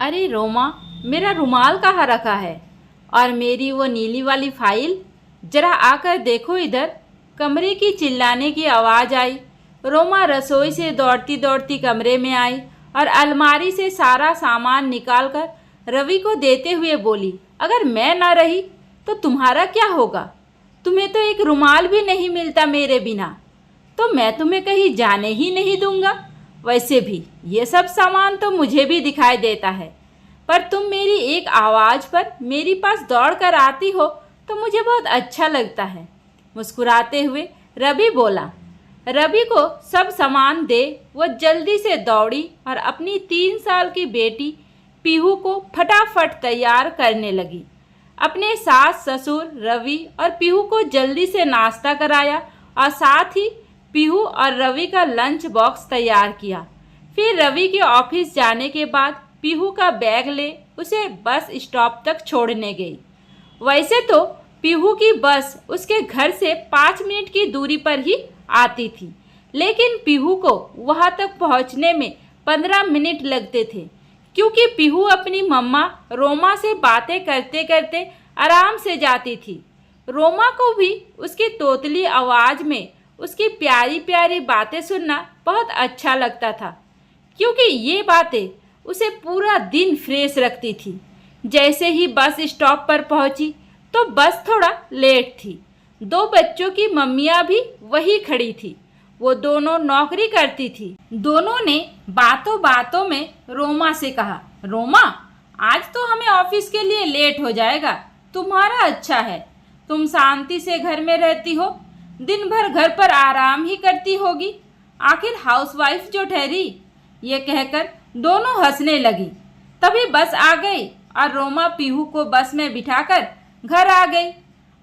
अरे रोमा, मेरा रुमाल कहाँ रखा है? और मेरी वो नीली वाली फाइल? जरा आकर देखो इधर। कमरे की चिल्लाने की आवाज़ आई। रोमा रसोई से दौड़ती दौड़ती कमरे में आई और अलमारी से सारा सामान निकालकर रवि को देते हुए बोली, अगर मैं ना रही तो तुम्हारा क्या होगा? तुम्हें तो एक रुमाल भी नहीं मिलता मेरे बिना, तो मैं तुम्हें कहीं जाने ही नहीं दूंगा। वैसे भी ये सब सामान तो मुझे भी दिखाई देता है, पर तुम मेरी एक आवाज़ पर मेरे पास दौड़ कर आती हो तो मुझे बहुत अच्छा लगता है। मुस्कुराते हुए रवि बोला। रवि को सब सामान दे वो जल्दी से दौड़ी और अपनी 3 साल की बेटी पीहू को फटाफट तैयार करने लगी। अपने सास ससुर रवि और पीहू को जल्दी से नाश्ता कराया और साथ ही पीहू और रवि का लंच बॉक्स तैयार किया। फिर रवि के ऑफिस जाने के बाद पीहू का बैग ले उसे बस स्टॉप तक छोड़ने गई। वैसे तो पीहू की बस उसके घर से 5 मिनट की दूरी पर ही आती थी, लेकिन पीहू को वहां तक पहुंचने में 15 मिनट लगते थे, क्योंकि पीहू अपनी मम्मा रोमा से बातें करते करते आराम से जाती थी। रोमा को भी उसकी तोतली आवाज़ में उसकी प्यारी प्यारी बातें सुनना बहुत अच्छा लगता था, क्योंकि ये बातें उसे पूरा दिन फ्रेश रखती थी। जैसे ही बस स्टॉप पर पहुंची तो बस थोड़ा लेट थी। 2 बच्चों की मम्मियाँ भी वही खड़ी थी। वो दोनों नौकरी करती थी। दोनों ने बातों बातों में रोमा से कहा, रोमा, आज तो हमें ऑफिस के लिए लेट हो जाएगा। तुम्हारा अच्छा है, तुम शांति से घर में रहती हो, दिन भर घर पर आराम ही करती होगी, आखिर हाउसवाइफ जो ठहरी। ये कहकर दोनों हंसने लगी। तभी बस आ गई और रोमा पीहू को बस में बिठाकर घर आ गई।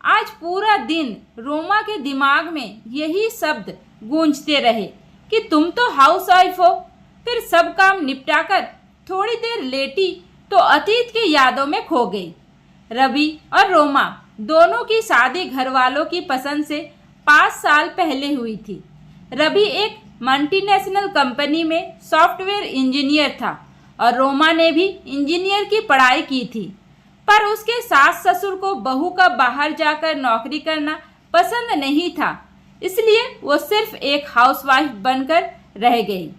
आज पूरा दिन रोमा के दिमाग में यही शब्द गूंजते रहे कि तुम तो हाउसवाइफ हो। फिर सब काम निपटाकर थोड़ी देर लेटी तो अतीत की यादों में खो गई। रवि और रोमा दोनों की शादी घर वालों की पसंद से 5 साल पहले हुई थी। रवि एक मल्टीनेशनल कंपनी में सॉफ्टवेयर इंजीनियर था और रोमा ने भी इंजीनियर की पढ़ाई की थी, पर उसके सास ससुर को बहू का बाहर जाकर नौकरी करना पसंद नहीं था, इसलिए वो सिर्फ एक हाउसवाइफ बनकर रह गई।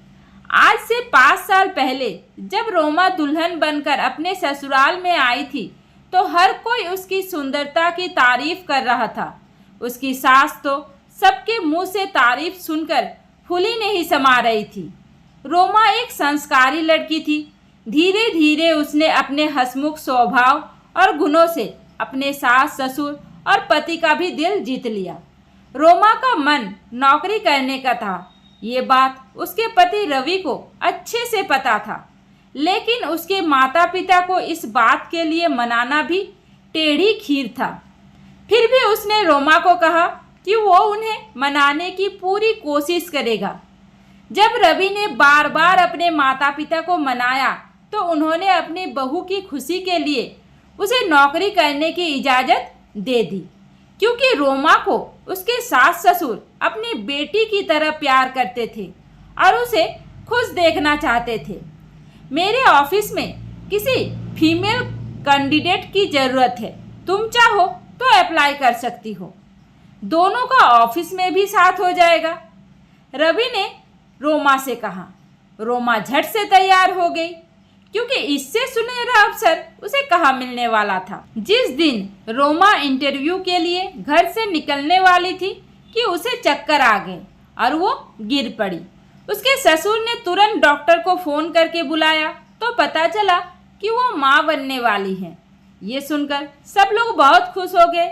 आज से 5 साल पहले जब रोमा दुल्हन बनकर अपने ससुराल में आई थी तो हर कोई उसकी सुंदरता की तारीफ कर रहा था। उसकी सास तो सबके मुंह से तारीफ सुनकर फूली नहीं समा रही थी। रोमा एक संस्कारी लड़की थी। धीरे धीरे उसने अपने हंसमुख स्वभाव और गुणों से अपने सास ससुर और पति का भी दिल जीत लिया। रोमा का मन नौकरी करने का था, ये बात उसके पति रवि को अच्छे से पता था, लेकिन उसके माता पिता को इस बात के लिए मनाना भी टेढ़ी खीर था। फिर भी उसने रोमा को कहा कि वो उन्हें मनाने की पूरी कोशिश करेगा। जब रवि ने बार बार अपने माता पिता को मनाया तो उन्होंने अपनी बहू की खुशी के लिए उसे नौकरी करने की इजाज़त दे दी, क्योंकि रोमा को उसके सास ससुर अपनी बेटी की तरह प्यार करते थे और उसे खुश देखना चाहते थे। मेरे ऑफिस में किसी फीमेल कैंडिडेट की ज़रूरत है, तुम चाहो तो अप्लाई कर सकती हो, दोनों का ऑफिस में भी साथ हो जाएगा। रवि ने रोमा से कहा। रोमा झट से तैयार हो गई, क्योंकि इससे सुनहरा अवसर उसे कहाँ मिलने वाला था। जिस दिन रोमा इंटरव्यू के लिए घर से निकलने वाली थी कि उसे चक्कर आ गए और वो गिर पड़ी। उसके ससुर ने तुरंत डॉक्टर को फ़ोन करके बुलाया तो पता चला कि वो माँ बनने वाली हैं। ये सुनकर सब लोग बहुत खुश हो गए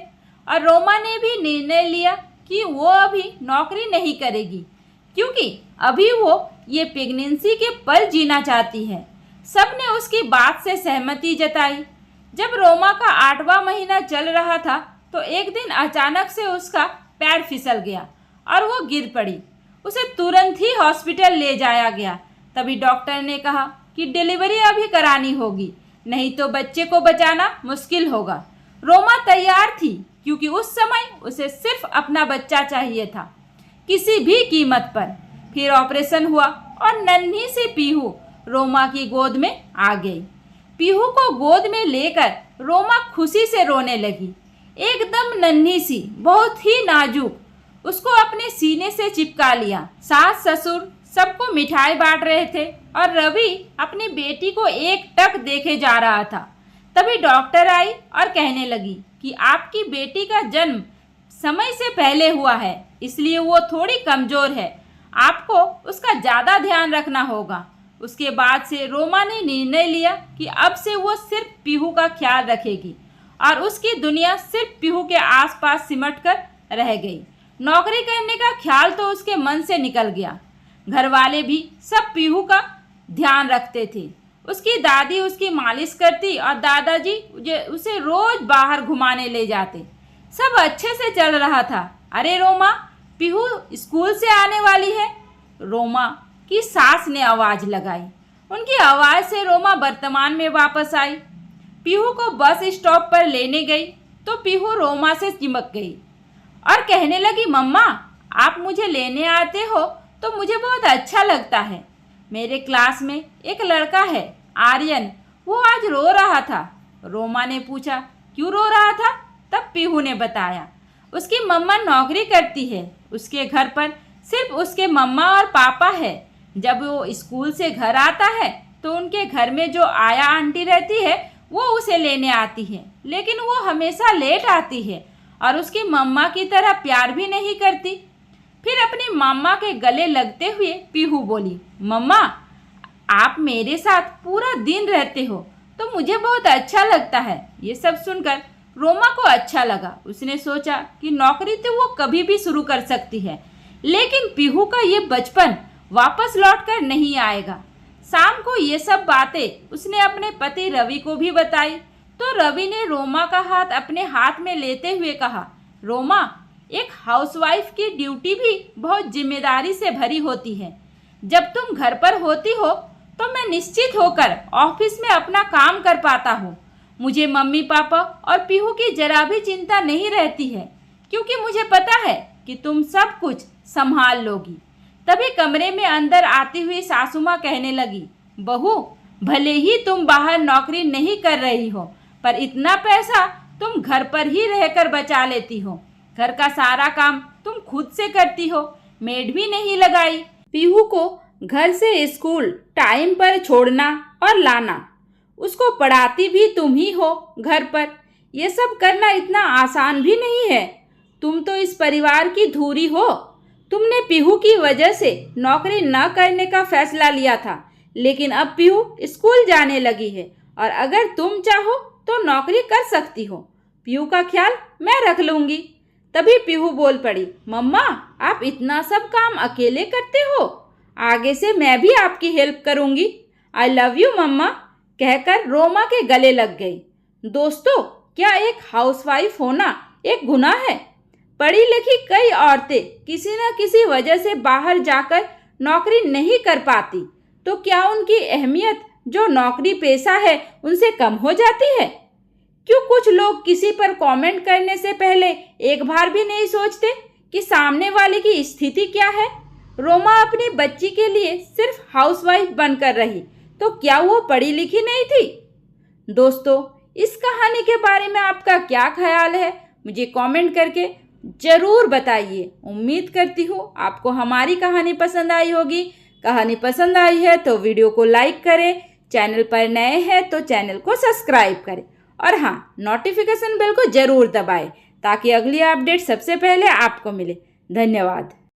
और रोमा ने भी निर्णय लिया कि वो अभी नौकरी नहीं करेगी, क्योंकि अभी वो ये प्रेगनेंसी के पल जीना चाहती है। सब ने उसकी बात से सहमति जताई। जब रोमा का 8वां महीना चल रहा था तो एक दिन अचानक से उसका पैर फिसल गया और वो गिर पड़ी। उसे तुरंत ही हॉस्पिटल ले जाया गया। तभी डॉक्टर ने कहा कि डिलीवरी अभी करानी होगी, नहीं तो बच्चे को बचाना मुश्किल होगा। रोमा तैयार थी, क्योंकि उस समय उसे सिर्फ अपना बच्चा चाहिए था, किसी भी कीमत पर। फिर ऑपरेशन हुआ और नन्ही सी पीहू रोमा की गोद में आ गई। पीहू को गोद में लेकर रोमा खुशी से रोने लगी। एकदम नन्ही सी, बहुत ही नाजुक, उसको अपने सीने से चिपका लिया। सास ससुर सबको मिठाई बांट रहे थे और रवि अपनी बेटी को एकटक देखे जा रहा था। तभी डॉक्टर आई और कहने लगी कि आपकी बेटी का जन्म समय से पहले हुआ है, इसलिए वो थोड़ी कमज़ोर है, आपको उसका ज़्यादा ध्यान रखना होगा। उसके बाद से रोमा ने निर्णय लिया कि अब से वो सिर्फ पीहू का ख्याल रखेगी और उसकी दुनिया सिर्फ पीहू के आसपास सिमट कर रह गई। नौकरी करने का ख्याल तो उसके मन से निकल गया। घर वाले भी सब पीहू का ध्यान रखते थे। उसकी दादी उसकी मालिश करती और दादाजी उसे रोज बाहर घुमाने ले जाते। सब अच्छे से चल रहा था। अरे रोमा, पीहू स्कूल से आने वाली है, रोमा की सास ने आवाज़ लगाई। उनकी आवाज़ से रोमा वर्तमान में वापस आई। पीहू को बस स्टॉप पर लेने गई तो पीहू रोमा से चिपक गई और कहने लगी, मम्मा आप मुझे लेने आते हो तो मुझे बहुत अच्छा लगता है। मेरे क्लास में एक लड़का है आर्यन, वो आज रो रहा था। रोमा ने पूछा, क्यों रो रहा था? तब पीहू ने बताया, उसकी मम्मा नौकरी करती है, उसके घर पर सिर्फ उसके मम्मा और पापा है। जब वो स्कूल से घर आता है तो उनके घर में जो आया आंटी रहती है वो उसे लेने आती है, लेकिन वो हमेशा लेट आती है और उसकी मम्मा की तरह प्यार भी नहीं करती। फिर अपनी मम्मा के गले लगते हुए पीहू बोली, मम्मा आप मेरे साथ पूरा दिन रहते हो तो मुझे बहुत अच्छा लगता है। ये सब सुनकर रोमा को अच्छा लगा। उसने सोचा कि नौकरी तो वो कभी भी शुरू कर सकती है, लेकिन पीहू का ये बचपन वापस लौटकर नहीं आएगा। शाम को ये सब बातें उसने अपने पति रवि को भी बताई तो रवि ने रोमा का हाथ अपने हाथ में लेते हुए कहा, रोमा एक हाउसवाइफ की ड्यूटी भी बहुत जिम्मेदारी से भरी होती है। जब तुम घर पर होती हो तो मैं निश्चित होकर ऑफिस में अपना काम कर पाता हूँ। मुझे मम्मी पापा और पीहू की जरा भी चिंता नहीं रहती है, क्योंकि मुझे पता है कि तुम सब कुछ संभाल लोगी। तभी कमरे में अंदर आती हुई सासू माँ कहने लगी, बहू भले ही तुम बाहर नौकरी नहीं कर रही हो, पर इतना पैसा तुम घर पर ही रहकर बचा लेती हो। घर का सारा काम तुम खुद से करती हो, मेड भी नहीं लगाई। पीहू को घर से स्कूल टाइम पर छोड़ना और लाना, उसको पढ़ाती भी तुम ही हो घर पर। ये सब करना इतना आसान भी नहीं है। तुम तो इस परिवार की धूरी हो। तुमने पीहू की वजह से नौकरी न करने का फैसला लिया था, लेकिन अब पीहू स्कूल जाने लगी है और अगर तुम चाहो तो नौकरी कर सकती हो। पीहू का ख्याल मैं रख लूँगी। तभी पीहू बोल पड़ी, मम्मा आप इतना सब काम अकेले करते हो, आगे से मैं भी आपकी हेल्प करूँगी। आई लव यू मम्मा कहकर रोमा के गले लग गई। दोस्तों, क्या एक हाउसवाइफ होना एक गुनाह है? पढ़ी लिखी कई औरतें किसी न किसी वजह से बाहर जाकर नौकरी नहीं कर पाती, तो क्या उनकी अहमियत जो नौकरी पेशा है उनसे कम हो जाती है? क्यों कुछ लोग किसी पर कमेंट करने से पहले एक बार भी नहीं सोचते कि सामने वाले की स्थिति क्या है? रोमा अपनी बच्ची के लिए सिर्फ हाउसवाइफ बनकर रही, तो क्या वो पढ़ी लिखी नहीं थी? दोस्तों, इस कहानी के बारे में आपका क्या ख्याल है? मुझे कमेंट करके ज़रूर बताइए। उम्मीद करती हूँ आपको हमारी कहानी पसंद आई होगी। कहानी पसंद आई है तो वीडियो को लाइक करें, चैनल पर नए हैं तो चैनल को सब्सक्राइब करें और हाँ, नोटिफिकेशन बेल को ज़रूर दबाएं ताकि अगली अपडेट सबसे पहले आपको मिले। धन्यवाद।